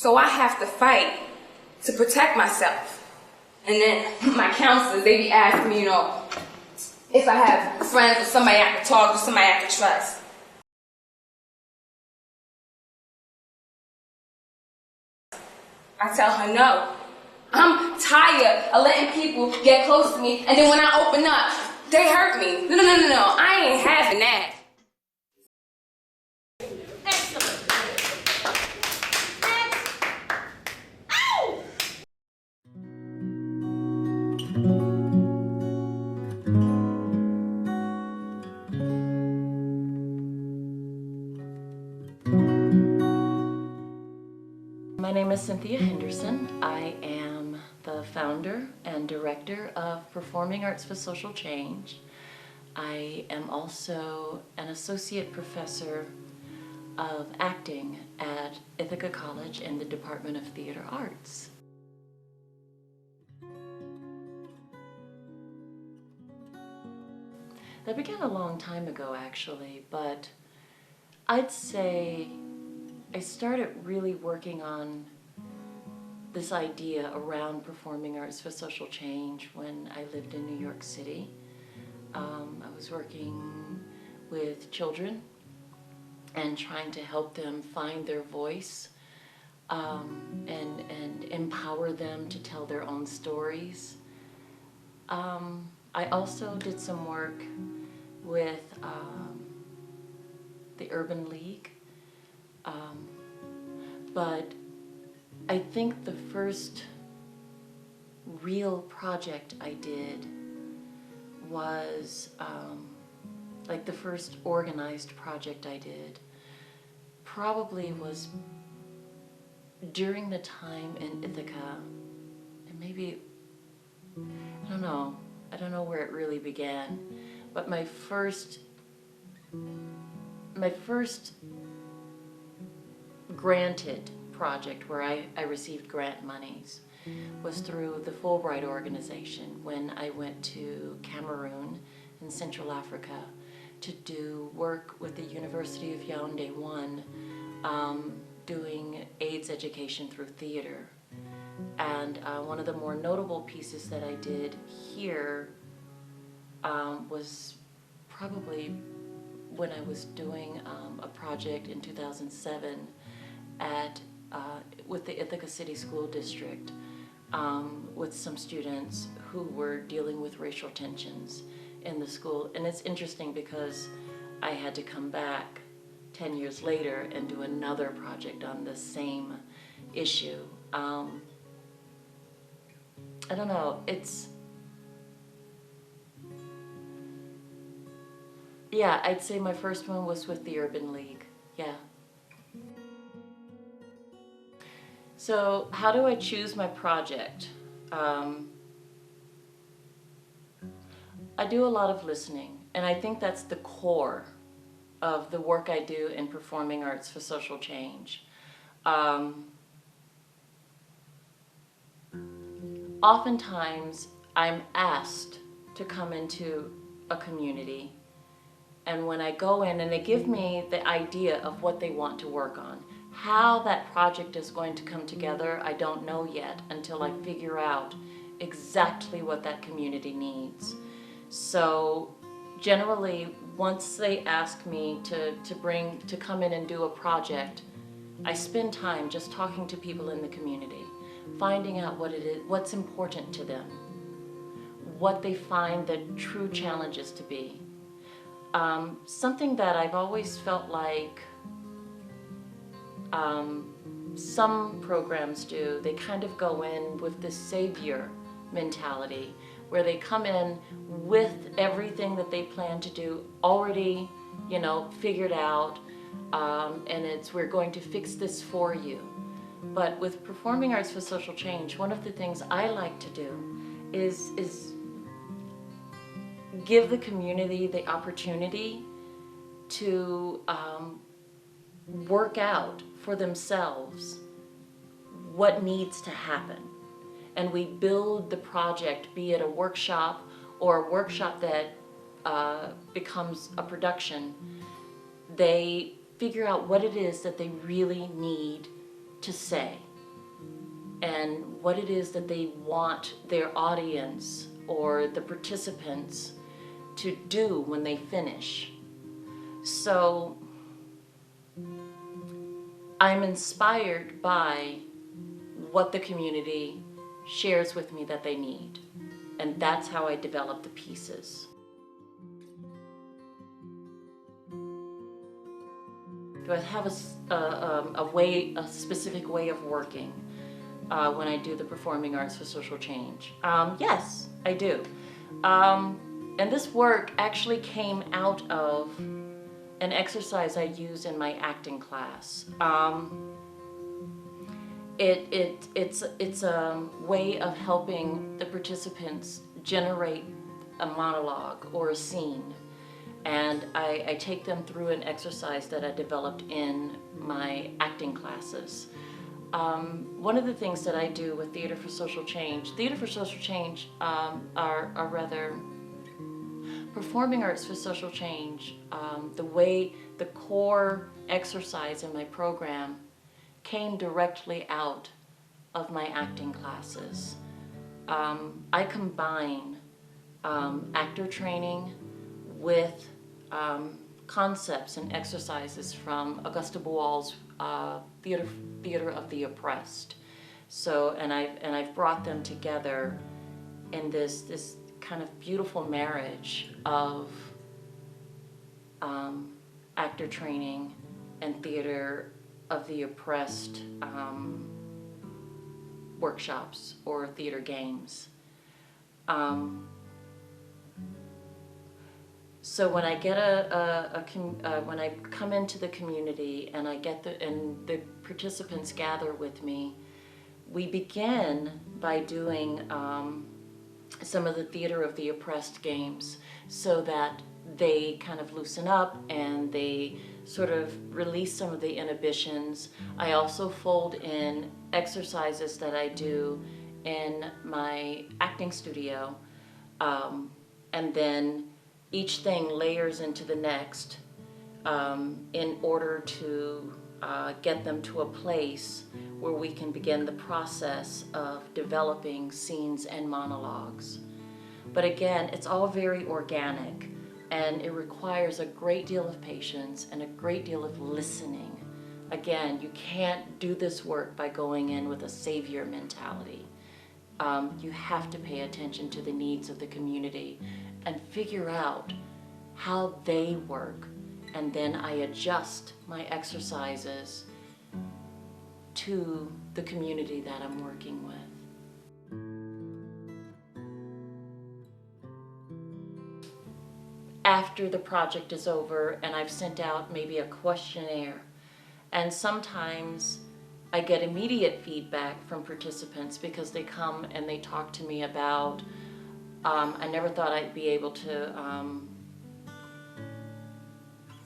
So I have to fight to protect myself. And then my counselors, they be asking me, if I have friends or somebody I can talk to, somebody I can trust. I tell her no. I'm tired of letting people get close to me, and then when I open up, they hurt me. No. I ain't having that. Excellent. Next. Ow! My name is Cynthia Henderson. I am the founder and director of Performing Arts for Social Change. I am also an associate professor of acting at Ithaca College in the Department of Theater Arts. That began a long time ago, actually, but I'd say I started really working on this idea around performing arts for social change when I lived in New York City. I was working with children and trying to help them find their voice and empower them to tell their own stories. I also did some work with the Urban League. But I think the first real project I did was, like the first organized project I did, probably was during the time in Ithaca, and maybe, I don't know where it really began, but my first granted project where I received grant monies was through the Fulbright organization when I went to Cameroon in Central Africa to do work with the University of Yaoundé 1 doing AIDS education through theater. And one of the more notable pieces that I did here was probably when I was doing a project in 2007 with the Ithaca City School District with some students who were dealing with racial tensions in the school. And it's interesting because I had to come back 10 years later and do another project on the same issue. I don't know, yeah, I'd say my first one was with the Urban League, yeah. So how do I choose my project? I do a lot of listening, and I think that's the core of the work I do in performing arts for social change. Oftentimes, I'm asked to come into a community, and when I go in and they give me the idea of what they want to work on, how that project is going to come together, I don't know yet until I figure out exactly what that community needs. So generally, once they ask me to come in and do a project, I spend time just talking to people in the community, finding out what it is, what's important to them, what they find the true challenges to be. Something that I've always felt like some programs do, they kind of go in with this savior mentality, where they come in with everything that they plan to do already, figured out, and we're going to fix this for you. But with Performing Arts for Social Change, one of the things I like to do is give the community the opportunity to work out for themselves what needs to happen. And we build the project, be it a workshop or a workshop that becomes a production. They figure out what it is that they really need to say. and what it is that they want their audience or the participants to do when they finish. So I'm inspired by what the community shares with me that they need. And that's how I develop the pieces. Do I have a specific way of working when I do the performing arts for social change? Yes, I do. And this work actually came out of an exercise I use in my acting class. It's a way of helping the participants generate a monologue or a scene. And I take them through an exercise that I developed in my acting classes. One of the things that I do with Theater for Social Change are rather performing arts for social change. The core exercise in my program came directly out of my acting classes. I combine actor training with concepts and exercises from Augusta Boal's Theater of the Oppressed. So, and I've brought them together in this kind of beautiful marriage of actor training and Theater of the Oppressed workshops or theater games. So when I get when I come into the community and and the participants gather with me, we begin by doing some of the Theater of the Oppressed games so that they kind of loosen up and they sort of release some of the inhibitions. I also fold in exercises that I do in my acting studio, and then each thing layers into the next in order to get them to a place where we can begin the process of developing scenes and monologues. But again, it's all very organic, and it requires a great deal of patience and a great deal of listening. Again, you can't do this work by going in with a savior mentality. You have to pay attention to the needs of the community and figure out how they work, and then I adjust my exercises to the community that I'm working with. After the project is over and I've sent out maybe a questionnaire, and sometimes I get immediate feedback from participants because they come and they talk to me about, I never thought I'd be able to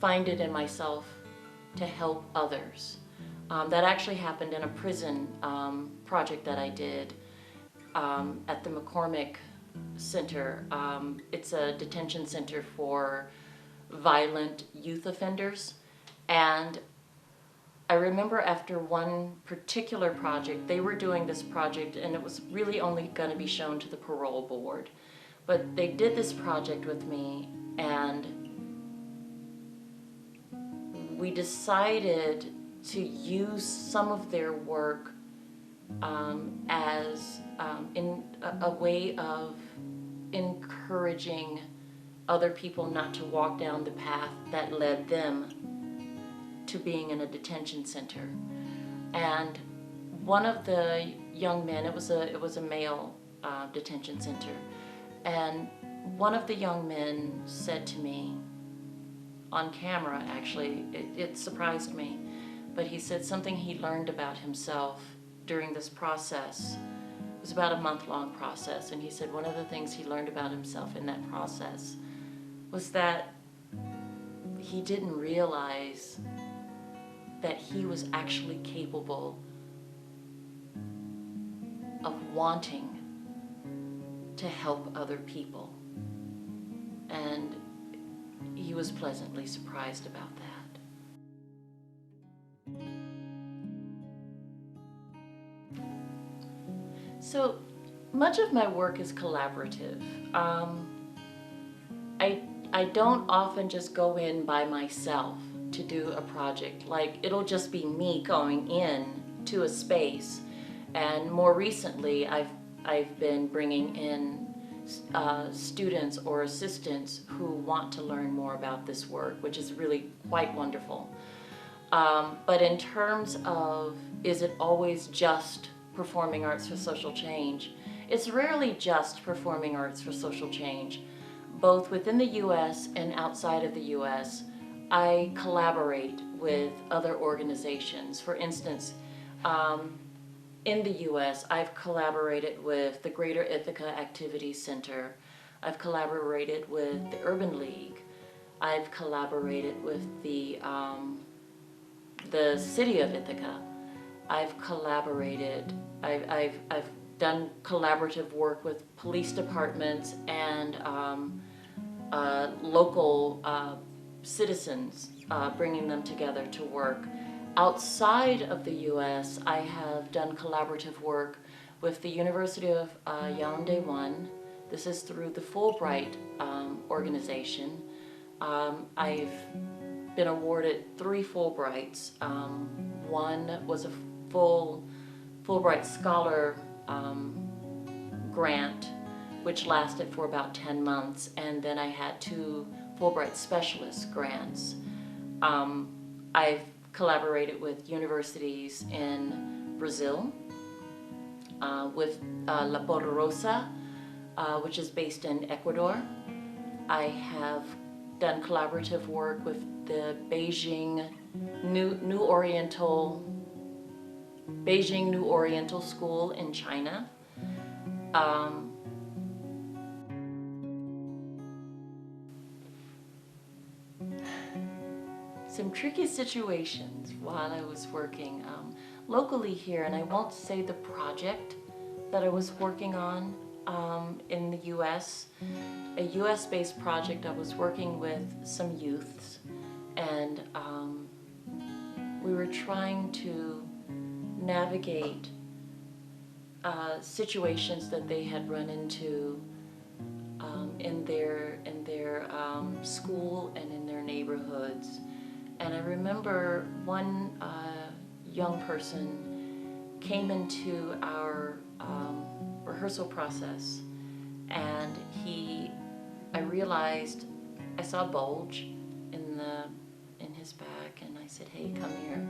find it in myself to help others. That actually happened in a prison project that I did at the McCormick Center. It's a detention center for violent youth offenders. And I remember after one particular project, they were doing this project and it was really only going to be shown to the parole board. But they did this project with me, and we decided to use some of their work as in a way of encouraging other people not to walk down the path that led them to being in a detention center. And one of the young men, it was a male detention center, and one of the young men said to me on camera, actually, it surprised me, but he said something he learned about himself during this process. It was about a month-long process, and he said one of the things he learned about himself in that process was that he didn't realize that he was actually capable of wanting to help other people. And he was pleasantly surprised about that. So much of my work is collaborative. I don't often just go in by myself to do a project. Like, it'll just be me going in to a space. And more recently, I've been bringing in students or assistants who want to learn more about this work, which is really quite wonderful. But in terms of, is it always just performing arts for social change? It's rarely just performing arts for social change. Both within the U.S. and outside of the U.S., I collaborate with other organizations. For instance, in the U.S., I've collaborated with the Greater Ithaca Activities Center. I've collaborated with the Urban League. I've collaborated with the city of Ithaca. I've collaborated, I've done collaborative work with police departments and local citizens, bringing them together to work. Outside of the U.S., I have done collaborative work with the University of Yaoundé 1. This is through the Fulbright organization. I've been awarded 3 Fulbrights. One was a Fulbright Scholar grant, which lasted for about 10 months, and then I had 2 Fulbright Specialist grants. I've collaborated with universities in Brazil, with La Poderosa, which is based in Ecuador. I have done collaborative work with the Beijing New Oriental School in China. Some tricky situations while I was working locally here, and I won't say the project that I was working on in the U.S. A U.S.-based project. I was working with some youths, and we were trying to navigate situations that they had run into in their school and in their neighborhoods. And I remember one young person came into our rehearsal process, and I realized I saw a bulge in his back, and I said, "Hey, come here."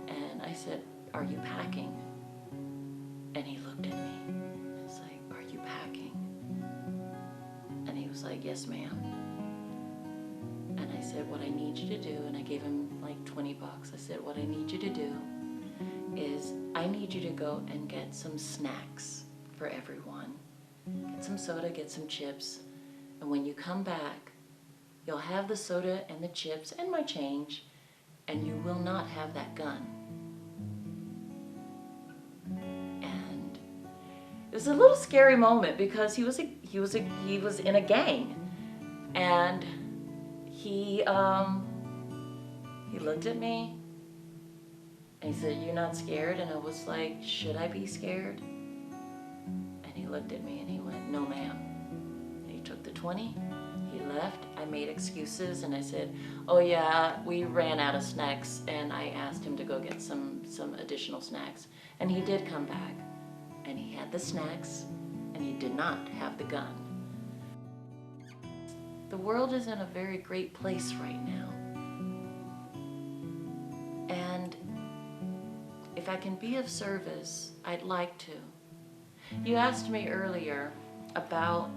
And I said, "Are you packing?" And he looked at me. It's like, "Are you packing?" And he was like, "Yes, ma'am." And I said, "What I need you to do," and I gave him like $20. I said, "What I need you to do is I need you to go and get some snacks for everyone. Get some soda, get some chips, and when you come back, you'll have the soda and the chips and my change, and you will not have that gun." And it was a little scary moment because he was in a gang, and he looked at me and he said, "You're not scared?" And I was like, "Should I be scared?" And he looked at me and he went, "No, ma'am." And he took the 20, he left. I made excuses and I said, "Oh yeah, we ran out of snacks," and I asked him to go get some additional snacks. And he did come back, and he had the snacks, and he did not have the gun. The world is in a very great place right now. And if I can be of service, I'd like to. You asked me earlier about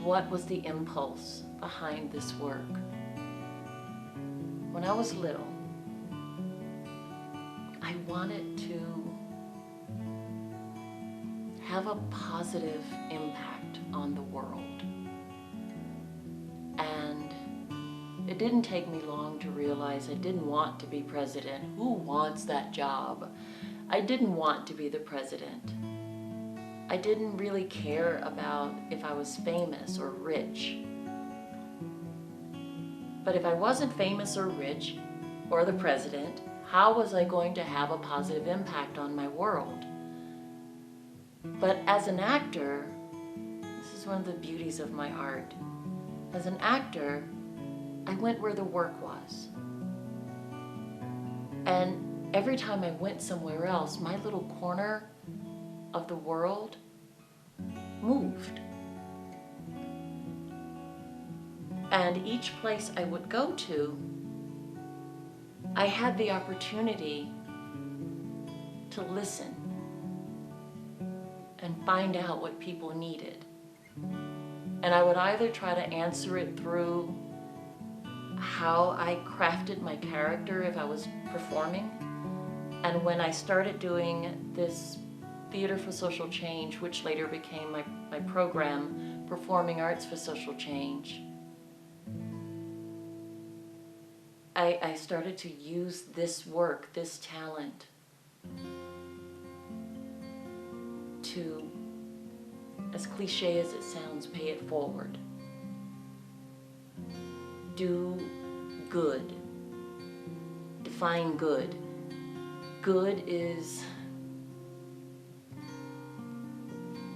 what was the impulse behind this work. When I was little, I wanted to have a positive impact on the world. And it didn't take me long to realize I didn't want to be president. Who wants that job? I didn't want to be the president. I didn't really care about if I was famous or rich. But if I wasn't famous or rich or the president, how was I going to have a positive impact on my world? But as an actor, this is one of the beauties of my art. As an actor, I went where the work was. And every time I went somewhere else, my little corner of the world moved. And each place I would go to, I had the opportunity to listen and find out what people needed. And I would either try to answer it through how I crafted my character if I was performing. And when I started doing this Theater for Social Change, which later became my program, Performing Arts for Social Change, I started to use this work, this talent, to, as cliche as it sounds, pay it forward. Do good. Define good. Good is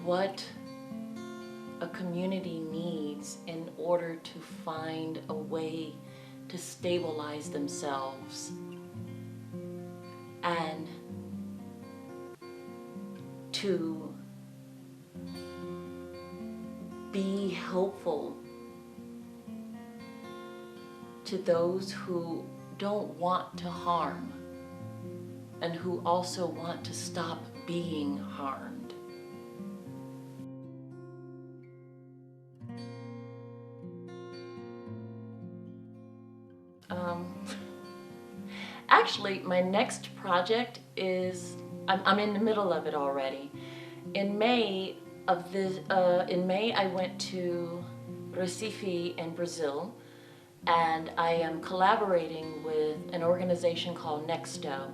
what a community needs in order to find a way to stabilize themselves and to be helpful to those who don't want to harm and who also want to stop being harmed. Actually, my next project is, I'm in the middle of it already. In May I went to Recife in Brazil, and I am collaborating with an organization called Nexto,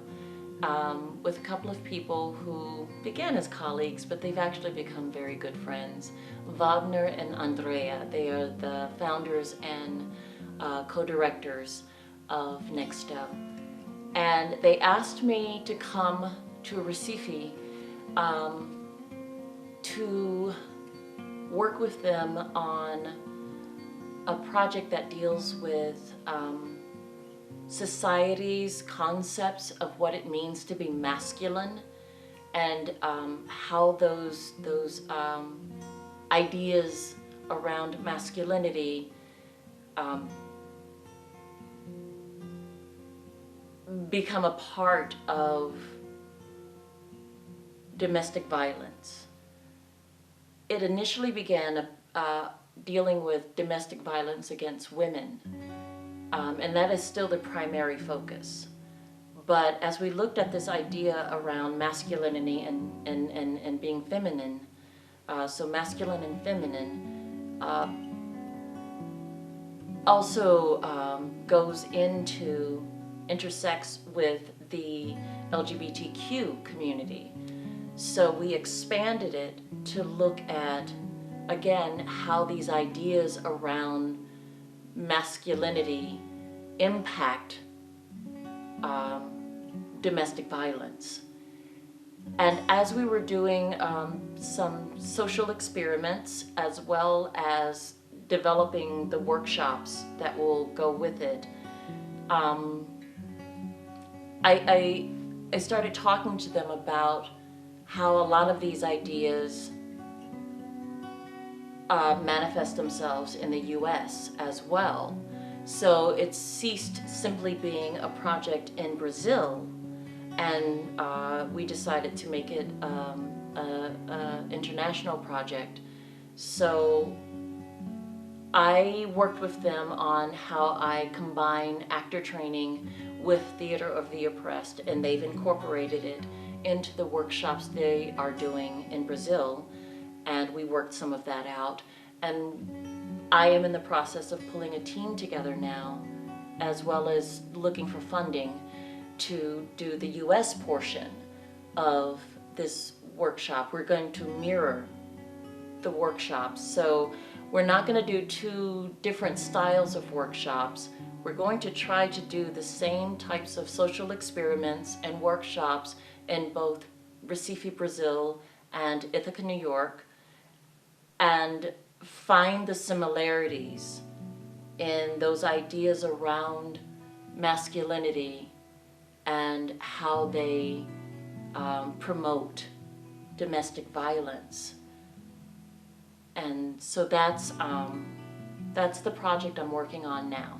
with a couple of people who began as colleagues, but they've actually become very good friends. Wagner and Andrea, they are the founders and co-directors of Nexto. And they asked me to come to Recife to work with them on a project that deals with society's concepts of what it means to be masculine, and how those ideas around masculinity become a part of domestic violence. It initially began dealing with domestic violence against women, and that is still the primary focus. But as we looked at this idea around masculinity and being feminine, so masculine and feminine also intersects with the LGBTQ community. So we expanded it to look at, again, how these ideas around masculinity impact domestic violence. And as we were doing some social experiments, as well as developing the workshops that will go with it, I started talking to them about how a lot of these ideas manifest themselves in the US as well. So it ceased simply being a project in Brazil, and we decided to make it an international project. So I worked with them on how I combine actor training with Theater of the Oppressed, and they've incorporated it into the workshops they are doing in Brazil, and we worked some of that out. And I am in the process of pulling a team together now, as well as looking for funding to do the US portion of this workshop. We're going to mirror the workshops. So We're not going to do two different styles of workshops. We're going to try to do the same types of social experiments and workshops in both Recife, Brazil and Ithaca, New York, and find the similarities in those ideas around masculinity and how they promote domestic violence. And so that's the project I'm working on now.